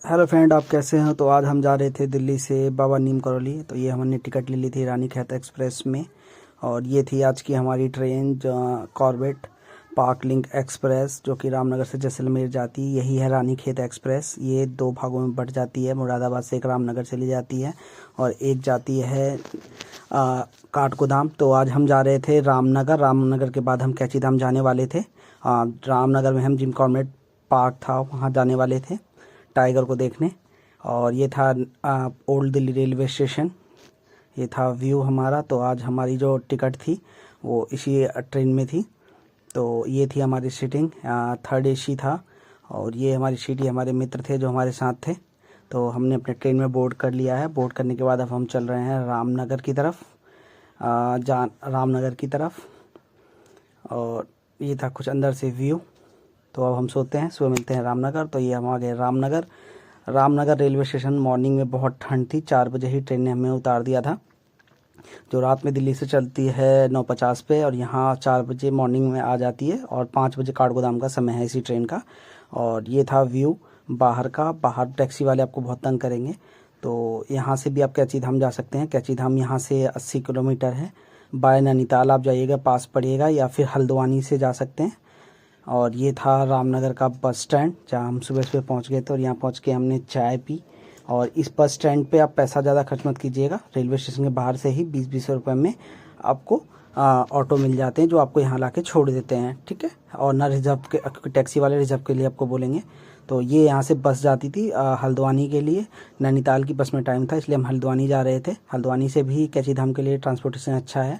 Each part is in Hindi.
हेलो फ्रेंड, आप कैसे हैं। तो आज हम जा रहे थे दिल्ली से बाबा नीम करौली। तो ये हमने टिकट ले ली थी रानीखेत एक्सप्रेस में। और ये थी आज की हमारी train Corbett park link express, जो कि रामनगर से जैसलमेर जाती है। यही है रानीखेत एक्सप्रेस। ये दो भागों में बट जाती है। मुरादाबाद से एक रामनगर चली जाती है और एक जाती है काठगोदाम। तो आज हम जा रहे थे रामनगर के बाद हम कैंचीधाम जाने वाले थे। रामनगर में हम जिम कॉर्बेट पार्क था वहाँ जाने वाले थे टाइगर को देखने। और ये था ओल्ड दिल्ली रेलवे स्टेशन। ये था व्यू हमारा। तो आज हमारी जो टिकट थी वो इसी ट्रेन में थी। तो ये थी हमारी सीटिंग, थर्ड एसी था। और ये हमारी सीट, ये हमारे मित्र थे जो हमारे साथ थे। तो हमने अपने ट्रेन में बोर्ड कर लिया है। बोर्ड करने के बाद अब हम चल रहे हैं रामनगर की तरफ, रामनगर की तरफ। और ये था कुछ अंदर से व्यू। तो अब हम सोते हैं, सुबह मिलते हैं रामनगर। तो ये हम आ गए रामनगर रेलवे स्टेशन। मॉर्निंग में बहुत ठंड थी, 4 बजे ही ट्रेन ने हमें उतार दिया था, जो रात में दिल्ली से चलती है 9:50 पे, और यहाँ 4 बजे मॉर्निंग में आ जाती है। और 5 बजे काठगोदाम का समय है इसी ट्रेन का। और ये था व्यू बाहर का। बाहर टैक्सी वाले आपको बहुत तंग करेंगे। तो यहाँ से भी आप कैंचीधाम जा सकते हैं। कैंचीधाम यहाँ से 80 किलोमीटर है। बाय नैनीताल आप जाइएगा, पास पड़िएगा, या फिर हल्द्वानी से जा सकते हैं। और ये था रामनगर का बस स्टैंड, जहाँ हम सुबह सुबह पहुँच गए थे। और यहाँ पहुँच के हमने चाय पी। और इस बस स्टैंड पे आप पैसा ज़्यादा खर्च मत कीजिएगा। रेलवे स्टेशन के बाहर से ही 20-20 रुपये में आपको ऑटो मिल जाते हैं, जो आपको यहाँ ला के छोड़ देते हैं, ठीक है। और ना रिजर्व के, टैक्सी वाले रिजर्व के लिए आपको बोलेंगे। तो ये यहाँ से बस जाती थी हल्द्वानी के लिए। नैनीताल की बस में टाइम था, इसलिए हम हल्द्वानी जा रहे थे। हल्द्वानी से भी कैंचीधाम के लिए ट्रांसपोर्टेशन अच्छा है,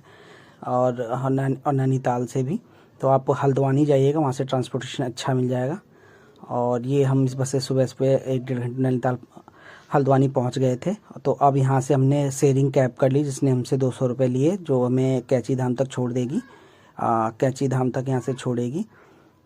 और नैनीताल से भी। तो आप हल्द्वानी जाइएगा, वहाँ से ट्रांसपोर्टेशन अच्छा मिल जाएगा। और ये हम इस बस से सुबह सुबह 1-1.5 घंटे नैनीताल हल्द्वानी पहुँच गए थे। तो अब यहाँ से हमने शेयरिंग कैब कर ली, जिसने हमसे 200 रुपये लिए, जो हमें कैंचीधाम तक छोड़ देगी। कैंचीधाम तक यहाँ से छोड़ेगी।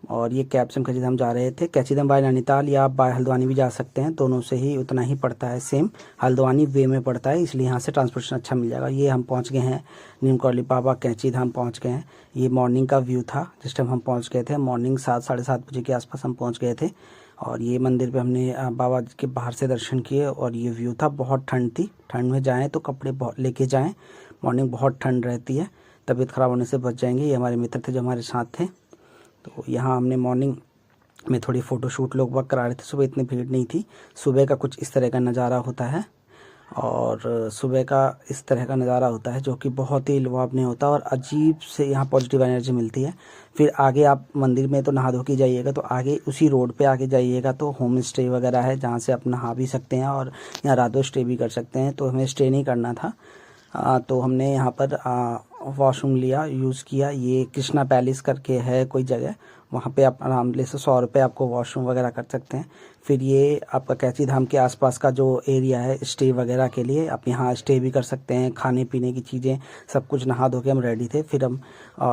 और ये कैब से हम कैंचीधाम जा रहे थे। कैंचीधाम बाय नैनीताल या बाय हल्द्वानी भी जा सकते हैं, दोनों से ही उतना ही पड़ता है, सेम हल्द्वानी वे में पड़ता है, इसलिए यहाँ से ट्रांसपोर्टेशन अच्छा मिल जाएगा। ये हम पहुँच गए हैं नीम करौली बाबा कैंचीधाम पहुँच गए हैं। ये मॉर्निंग का व्यू था जिस टाइम हम पहुँच गए थे। मॉर्निंग 7-7:30 बजे के आसपास हम पहुँच गए थे। और ये मंदिर पे हमने बाबा जी के बाहर से दर्शन किए। और ये व्यू था। बहुत ठंड थी, ठंड में जाएँ तो कपड़े बहुत लेके जाएँ, मॉर्निंग बहुत ठंड रहती है, तबीयत ख़राब होने से बच जाएंगे। ये हमारे मित्र थे जो हमारे साथ थे। तो यहाँ हमने मॉर्निंग में थोड़ी फ़ोटोशूट लोग वक्त करा रहे थे। सुबह इतनी भीड़ नहीं थी। सुबह का कुछ इस तरह का नज़ारा होता है, और सुबह का इस तरह का नज़ारा होता है जो कि बहुत ही लुभावनी होता है, और अजीब से यहाँ पॉजिटिव एनर्जी मिलती है। फिर आगे आप मंदिर में तो नहा धो के जाइएगा, तो आगे उसी रोड पे आगे जाइएगा तो होम स्टे वगैरह है, जहाँ से आप नहा भी सकते हैं और यहाँ रात भर स्टे भी कर सकते हैं। तो हमें स्टे नहीं करना था। तो हमने यहाँ पर वॉशरूम लिया, यूज़ किया। ये कृष्णा पैलेस करके है कोई जगह, वहाँ पे आप आराम से 100 रुपये आपको वॉशरूम वगैरह कर सकते हैं। फिर ये आपका कैंचीधाम के आसपास का जो एरिया है स्टे वगैरह के लिए, आप यहाँ स्टे भी कर सकते हैं। खाने पीने की चीज़ें सब कुछ, नहा धो के हम रेडी थे। फिर हम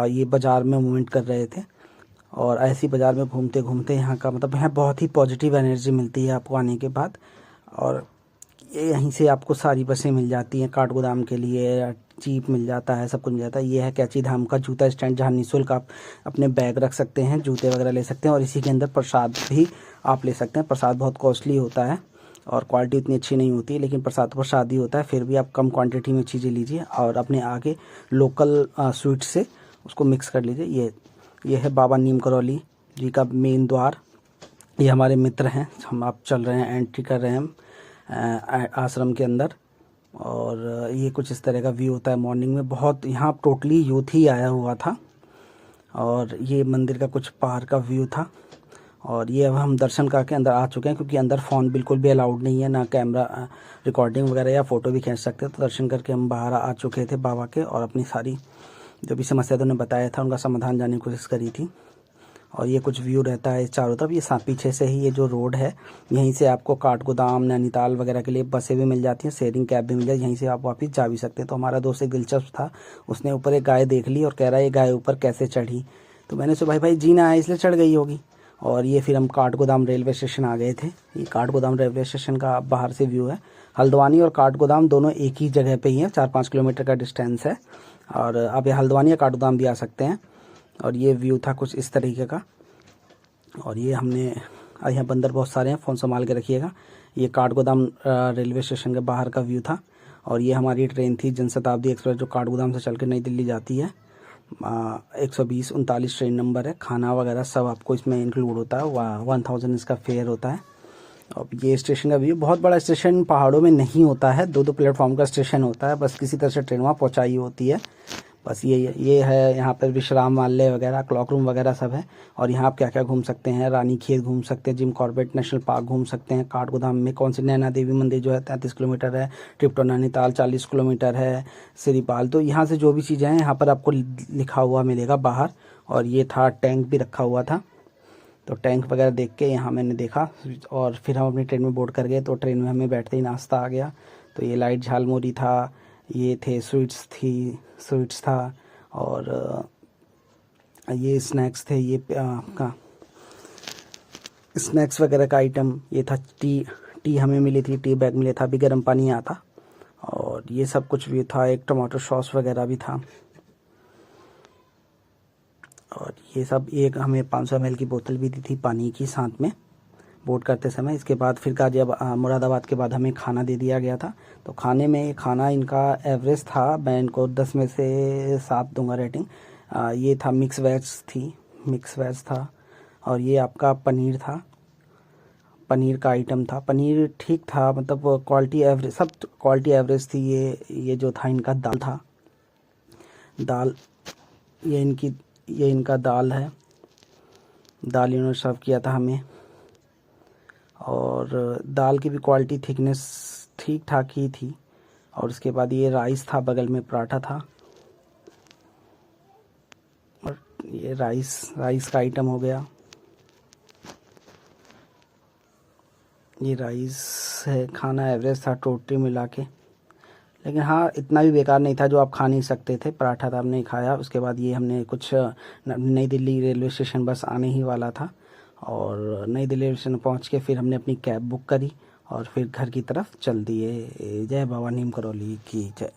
ये बाज़ार में मूवमेंट कर रहे थे। और ऐसी बाज़ार में घूमते घूमते यहाँ का मतलब यहाँ बहुत ही पॉजिटिव एनर्जी मिलती है आपको आने के बाद। और ये यहीं से आपको सारी बसें मिल जाती हैं काठगोदाम के लिए, जीप मिल जाता है, सब कुछ मिल जाता है। ये है कैंचीधाम का जूता स्टैंड, जहाँ निःशुल्क आप अपने बैग रख सकते हैं, जूते वगैरह ले सकते हैं। और इसी के अंदर प्रसाद भी आप ले सकते हैं। प्रसाद बहुत कॉस्टली होता है और क्वालिटी उतनी अच्छी नहीं होती, लेकिन प्रसाद तो प्रसाद ही होता है। फिर भी आप कम क्वांटिटी में चीज़ें लीजिए और अपने आगे लोकल स्वीट से उसको मिक्स कर लीजिए। ये है बाबा नीम करौली जी का मेन द्वार। ये हमारे मित्र हैं, हम आप चल रहे हैं, एंट्री कर रहे हैं आश्रम के अंदर। और ये कुछ इस तरह का व्यू होता है मॉर्निंग में। बहुत यहाँ टोटली यूथ ही आया हुआ था। और ये मंदिर का कुछ बाहर का व्यू था। और ये अब हम दर्शन करके अंदर आ चुके हैं, क्योंकि अंदर फ़ोन बिल्कुल भी अलाउड नहीं है, ना कैमरा रिकॉर्डिंग वगैरह या फ़ोटो भी खींच सकते। तो दर्शन करके हम बाहर आ चुके थे बाबा के, और अपनी सारी जो भी समस्या तो उन्होंने बताया था उनका समाधान जानने की कोशिश करी थी। और ये कुछ व्यू रहता है चारों तरफ। ये पीछे से ही ये जो रोड है, यहीं से आपको काठगोदाम नैनीताल वगैरह के लिए बसें भी मिल जाती हैं, शेयरिंग कैब भी मिल जाती है, यहीं से आप वापस जा भी सकते हैं। तो हमारा दोस्त एक दिलचस्प था, उसने ऊपर एक गाय देख ली और कह रहा है ये गाय ऊपर कैसे चढ़ी। तो मैंने सोचा भाई जीना है इसलिए चढ़ गई होगी। और ये फिर हम काठगोदाम रेलवे स्टेशन आ गए थे। ये काठगोदाम रेलवे स्टेशन का बाहर से व्यू है। हल्द्वानी और काठगोदाम दोनों एक ही जगह पे ही हैं, 4-5 किलोमीटर का डिस्टेंस है। और आप ये हल्द्वानी या काठगोदाम भी आ सकते हैं। और ये व्यू था कुछ इस तरीके का। और ये हमने और यहाँ बंदर बहुत सारे हैं, फ़ोन संभाल के रखिएगा। ये काठगोदाम रेलवे स्टेशन के बाहर का व्यू था। और ये हमारी ट्रेन थी जनशताब्दी एक्सप्रेस, जो काठगोदाम से चल के नई दिल्ली जाती है। 120-39 ट्रेन नंबर है। खाना वगैरह सब आपको इसमें इंक्लूड होता है। 1000 इसका फेयर होता है। अब ये स्टेशन का व्यू, बहुत बड़ा स्टेशन पहाड़ों में नहीं होता है, 2-2 प्लेटफॉर्म का स्टेशन होता है। बस किसी तरह से ट्रेन वहाँ पहुँचाई होती है। बस ये है। यहाँ पर विश्रामालय वगैरह, क्लॉक रूम वगैरह सब है। और यहाँ आप क्या क्या घूम सकते हैं, रानी खेत घूम सकते हैं, जिम कॉर्बेट नेशनल पार्क घूम सकते हैं। काठगोदाम में कौन सी नैना देवी मंदिर जो है 33 किलोमीटर है। ट्रिप टू नैनीताल 40 किलोमीटर है। सिरीपाल, तो यहाँ से जो भी चीज़ें हैं यहाँ पर आपको लिखा हुआ मिलेगा बाहर। और ये था टैंक भी रखा हुआ था, तो टैंक वगैरह देख के यहाँ मैंने देखा। और फिर हम अपनी ट्रेन में बोर्ड कर गए। तो ट्रेन में हमें बैठते ही नाश्ता आ गया। तो ये लाइट झालमुरी था, ये थे स्वीट्स था, और ये स्नैक्स थे। ये का स्नैक्स वगैरह का आइटम ये था। टी हमें मिली थी, टी बैग मिले था, अभी गर्म पानी आता। और ये सब कुछ भी था। एक टमाटो सॉस वगैरह भी था। और ये सब, एक हमें 500 ml की बोतल भी दी थी पानी की साथ में बोर्ड करते समय। इसके बाद फिर मुरादाबाद के बाद हमें खाना दे दिया गया था। तो खाने में, खाना इनका एवरेज था, मैं इनको 10 में से 7 दूंगा रेटिंग। ये था मिक्स वेज था। और ये आपका पनीर था, पनीर का आइटम था। पनीर ठीक था, मतलब क्वालिटी एवरेज, सब क्वालिटी एवरेज थी। ये जो था इनका दाल था, ये इनका दाल है। दाल इन्होंने सर्व किया था हमें। और दाल की भी क्वालिटी, थिकनेस ठीक ठाक ही थी। और उसके बाद ये राइस था, बगल में पराठा था। और ये राइस का आइटम हो गया। ये राइस है। खाना एवरेज था टोटली मिला के, लेकिन हाँ इतना भी बेकार नहीं था जो आप खा नहीं सकते थे। पराठा था, हमने खाया। उसके बाद ये हमने कुछ नई दिल्ली रेलवे स्टेशन बस आने ही वाला था। और नई दिल्ली रेलवे स्टेशन पहुँच के फिर हमने अपनी कैब बुक करी और फिर घर की तरफ चल दिए। जय बाबा नीम करौली की जय।